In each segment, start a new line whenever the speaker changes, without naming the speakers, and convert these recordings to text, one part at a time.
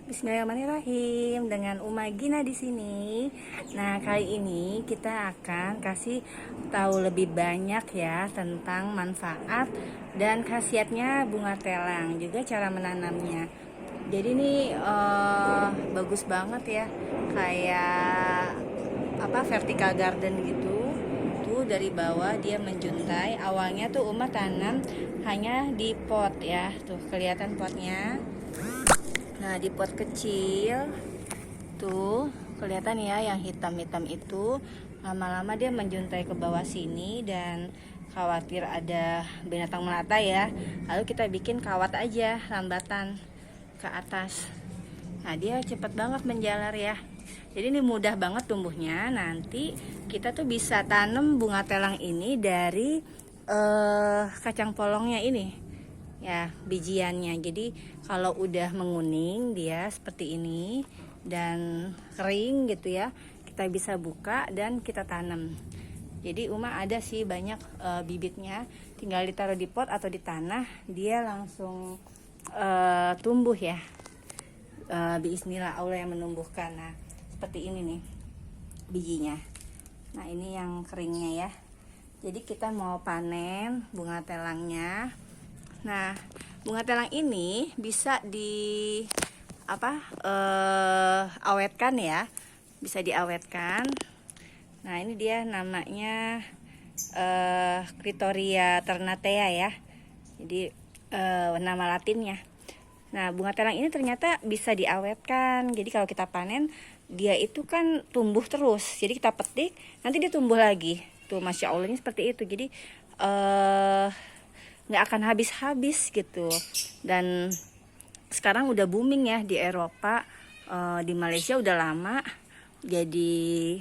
Bismillahirrahmanirrahim, dengan Uma Gina di sini. Nah, kali ini kita akan kasih tahu lebih banyak ya tentang manfaat dan khasiatnya bunga telang, juga cara menanamnya. Jadi ini bagus banget ya, kayak vertical garden gitu. Tuh dari bawah dia menjuntai. Awalnya tuh Uma tanam hanya di pot ya, tuh kelihatan potnya. Nah, di pot kecil tuh kelihatan ya yang hitam-hitam itu. Lama-lama dia menjuntai ke bawah sini dan khawatir ada binatang melata ya. Lalu kita bikin kawat aja lambatan ke atas. Nah, dia cepat banget menjalar ya. Jadi ini mudah banget tumbuhnya. Nanti kita tuh bisa tanam bunga telang ini dari kacang polongnya ini ya, bijiannya. Jadi kalau udah menguning dia seperti ini dan kering gitu ya, kita bisa buka dan kita tanam. Jadi Uma ada sih banyak bibitnya, tinggal ditaruh di pot atau di tanah, dia langsung tumbuh ya. Bismillah, Allah yang menumbuhkan. Nah, seperti ini nih bijinya. Nah, ini yang keringnya ya. Jadi kita mau panen bunga telangnya. Nah, bunga telang ini bisa awetkan ya, bisa diawetkan. Nah, ini dia namanya Clitoria ternatea ya. Jadi nama latinnya. Nah, bunga telang ini ternyata bisa diawetkan. Jadi kalau kita panen, dia itu kan tumbuh terus. Jadi kita petik, nanti dia tumbuh lagi. Tuh, Masya Allah, ini seperti itu. Jadi nggak akan habis-habis gitu. Dan sekarang udah booming ya di Eropa, di Malaysia udah lama jadi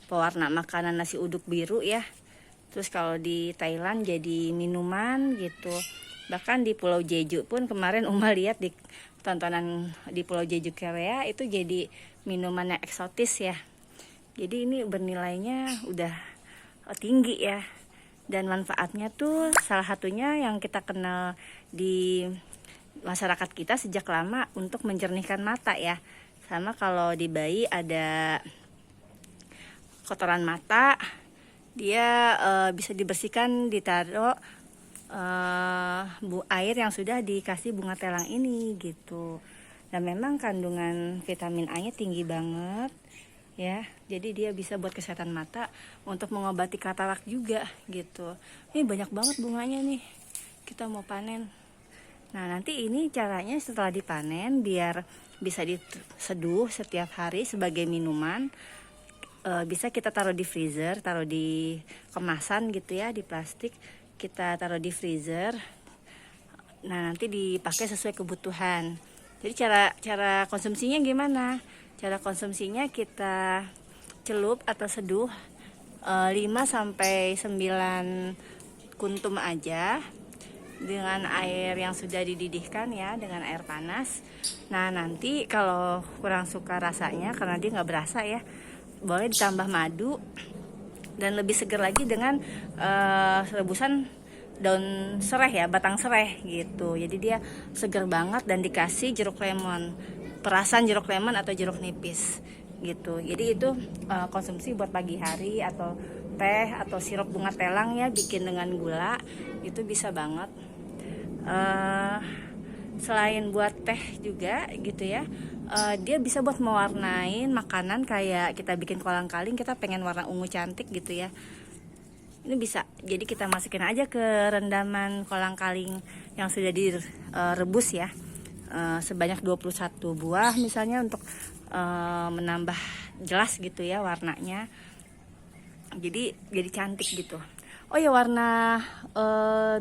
pewarna makanan nasi uduk biru ya. Terus kalau di Thailand jadi minuman gitu. Bahkan di Pulau Jeju pun kemarin Uma lihat di tontonan di Pulau Jeju Korea itu jadi minumannya eksotis ya. Jadi ini bernilainya udah tinggi ya. Dan manfaatnya tuh salah satunya yang kita kenal di masyarakat kita sejak lama untuk menjernihkan mata ya. Sama kalau di bayi ada kotoran mata, dia bisa dibersihkan, ditaruh air yang sudah dikasih bunga telang ini gitu. Dan memang kandungan vitamin A nya tinggi banget ya, jadi dia bisa buat kesehatan mata, untuk mengobati katarak juga gitu. Ini banyak banget bunganya nih, kita mau panen. Nah, nanti ini caranya setelah dipanen biar bisa diseduh setiap hari sebagai minuman. Bisa kita taruh di freezer, taruh di kemasan gitu ya, di plastik, kita taruh di freezer. Nah, nanti dipakai sesuai kebutuhan. Jadi cara konsumsinya gimana? Cara konsumsinya kita celup atau seduh 5-9 kuntum aja dengan air yang sudah dididihkan ya, dengan air panas. Nah, nanti kalau kurang suka rasanya karena dia nggak berasa ya, boleh ditambah madu dan lebih segar lagi dengan rebusan daun serai ya, batang serai gitu. Jadi dia segar banget dan dikasih jeruk lemon, perasan jeruk lemon atau jeruk nipis gitu. Jadi itu konsumsi buat pagi hari, atau teh atau sirup bunga telang ya, bikin dengan gula itu bisa banget. Selain buat teh juga gitu ya, dia bisa buat mewarnain makanan, kayak kita bikin kolang-kaling, kita pengen warna ungu cantik gitu ya, ini bisa. Jadi kita masukin aja ke rendaman kolang-kaling yang sudah direbus ya, sebanyak 21 buah misalnya, untuk menambah jelas gitu ya warnanya. Jadi cantik gitu. Oh ya, warna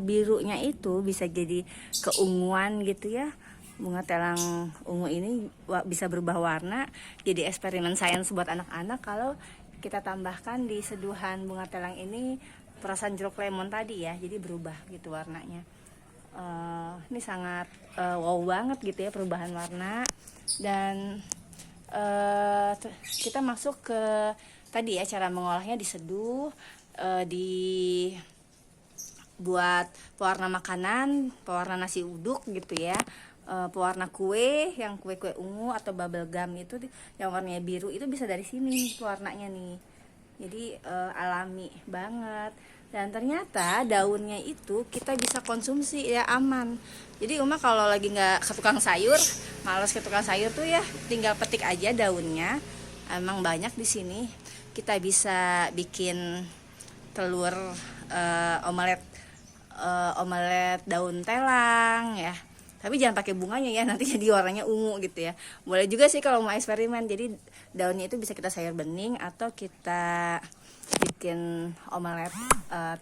birunya itu bisa jadi keunguan gitu ya. Bunga telang ungu ini bisa berubah warna. Jadi eksperimen sains buat anak-anak kalau kita tambahkan di seduhan bunga telang ini perasan jeruk lemon tadi ya, jadi berubah gitu warnanya. Ini sangat wow banget gitu ya perubahan warna. Dan kita masuk ke tadi ya, cara mengolahnya diseduh, dibuat pewarna makanan, pewarna nasi uduk gitu ya, pewarna kue, yang kue-kue ungu atau bubble gum itu yang warnanya biru itu bisa dari sini pewarnanya nih. Jadi alami banget. Dan ternyata daunnya itu kita bisa konsumsi ya, aman. Jadi Uma kalau lagi nggak ke tukang sayur, males ke tukang sayur tuh ya, tinggal petik aja daunnya. Emang banyak di sini. Kita bisa bikin telur omelet omelet daun telang ya. Tapi jangan pakai bunganya ya, nanti jadi warnanya ungu gitu ya. Boleh juga sih kalau mau eksperimen. Jadi daunnya itu bisa kita sayur bening atau kita bikin omelet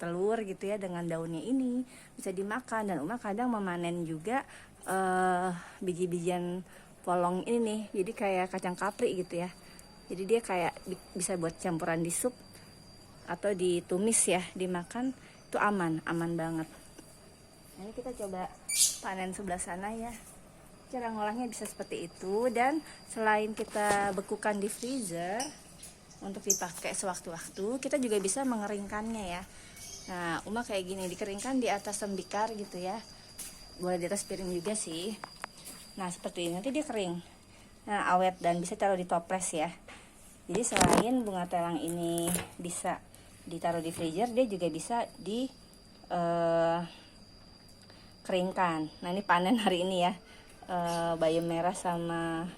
telur gitu ya dengan daunnya ini, bisa dimakan. Dan Uma kadang memanen juga biji-bijian polong ini nih, jadi kayak kacang kapri gitu ya. Jadi dia kayak bisa buat campuran di sup atau ditumis ya, dimakan itu aman banget. Ini kita coba panen sebelah sana ya. Cara ngolahnya bisa seperti itu. Dan selain kita bekukan di freezer untuk dipakai sewaktu-waktu, kita juga bisa mengeringkannya ya. Nah, Uma kayak gini, dikeringkan di atas tembikar gitu ya. Boleh di atas piring juga sih. Nah, seperti ini, nanti dia kering. Nah, awet dan bisa taruh di toples ya. Jadi selain bunga telang ini bisa ditaruh di freezer, dia juga bisa di keringkan. Nah, ini panen hari ini ya. Bayam merah sama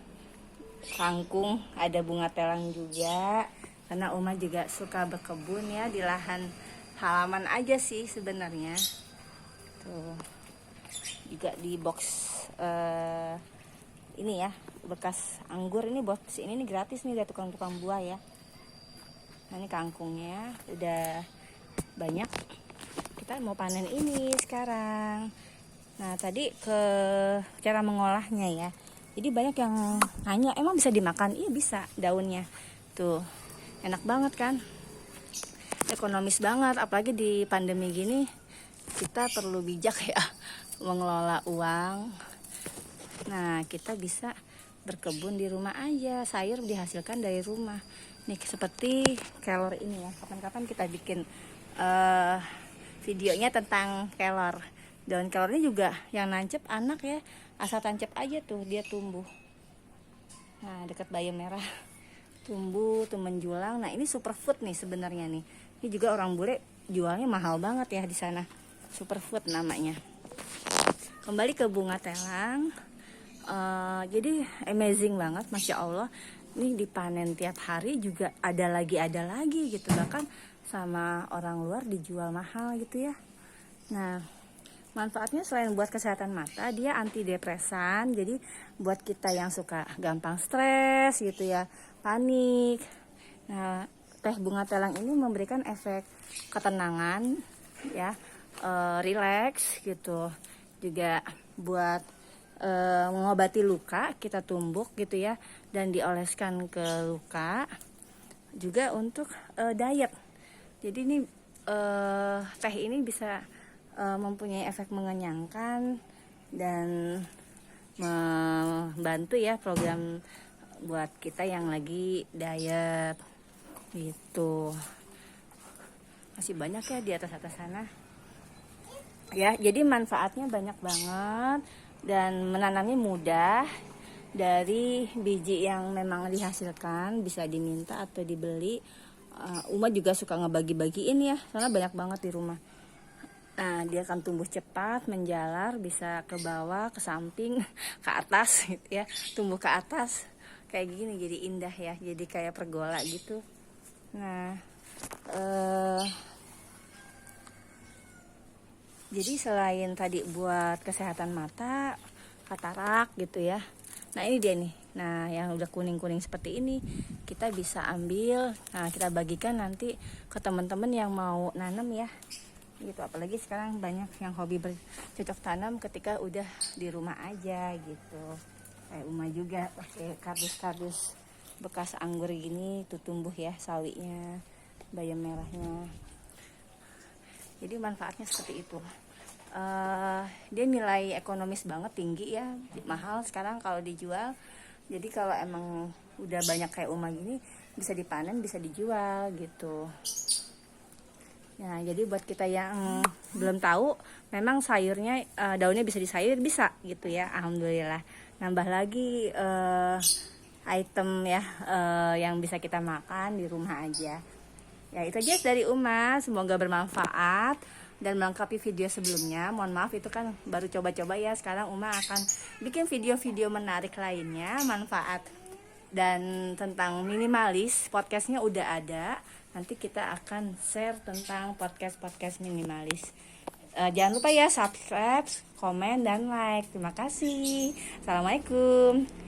kangkung, ada bunga telang juga. Karena Uma juga suka berkebun ya, di lahan halaman aja sih sebenarnya. Tuh. Juga di box ini ya, bekas anggur ini, box ini nih gratis nih dari tukang-tukang buah ya. Nah, ini kangkungnya udah banyak. Kita mau panen ini sekarang. Nah, tadi ke cara mengolahnya ya. Jadi banyak yang nanya, emang bisa dimakan? Iya bisa, daunnya. Tuh, enak banget kan? Ekonomis banget, apalagi di pandemi gini. Kita perlu bijak ya mengelola uang. Nah, kita bisa berkebun di rumah aja, sayur dihasilkan dari rumah. Nih seperti kelor ini ya, kapan-kapan kita bikin videonya tentang kelor. Daun kelornya juga yang nancep anak ya, asal tancap aja tuh dia tumbuh. Nah, dekat bayam merah tumbuh tuh menjulang. Nah, ini superfood nih sebenarnya nih. Ini juga orang bule jualnya mahal banget ya di sana. Superfood namanya. Kembali ke bunga telang. Jadi amazing banget, masya Allah. Ini dipanen tiap hari juga ada lagi gitu. Bahkan sama orang luar dijual mahal gitu ya. Nah, manfaatnya selain buat kesehatan mata, dia antidepresan. Jadi buat kita yang suka gampang stres gitu ya, panik. Nah, teh bunga telang ini memberikan efek ketenangan ya, relax gitu. Juga buat mengobati luka, kita tumbuk gitu ya, dan dioleskan ke luka. Juga untuk diet. Jadi ini teh ini bisa mempunyai efek mengenyangkan dan membantu ya program buat kita yang lagi diet gitu. Masih banyak ya di atas sana ya. Jadi manfaatnya banyak banget dan menanamnya mudah. Dari biji yang memang dihasilkan bisa diminta atau dibeli. Uma juga suka ngebagi-bagiin ya, soalnya banyak banget di rumah. Nah, dia akan tumbuh cepat, menjalar, bisa ke bawah, ke samping, ke atas gitu ya. Tumbuh ke atas kayak gini, jadi indah ya, jadi kayak pergola gitu. Nah, jadi selain tadi buat kesehatan mata, katarak gitu ya. Nah, ini dia nih. Nah, yang udah kuning-kuning seperti ini kita bisa ambil. Nah, kita bagikan nanti ke teman-teman yang mau nanam ya. Gitu, apalagi sekarang banyak yang hobi bercocok tanam ketika udah di rumah aja gitu. Kayak Uma juga pakai kardus-kardus bekas anggur gini tuh tumbuh ya, sawinya, bayam merahnya. Jadi manfaatnya seperti itu. Dia nilai ekonomis banget, tinggi ya, mahal sekarang kalau dijual. Jadi kalau emang udah banyak kayak Uma gini, bisa dipanen, bisa dijual gitu. Nah, jadi buat kita yang belum tahu, memang sayurnya daunnya bisa disayur bisa gitu ya. Alhamdulillah. Nambah lagi item ya yang bisa kita makan di rumah aja. Ya, itu aja dari Uma. Semoga bermanfaat dan melengkapi video sebelumnya. Mohon maaf itu kan baru coba-coba ya. Sekarang Uma akan bikin video-video menarik lainnya, manfaat dan tentang minimalis. Podcastnya udah ada. Nanti kita akan share tentang podcast minimalis. Jangan lupa ya subscribe, komen, dan like. Terima kasih. Assalamualaikum.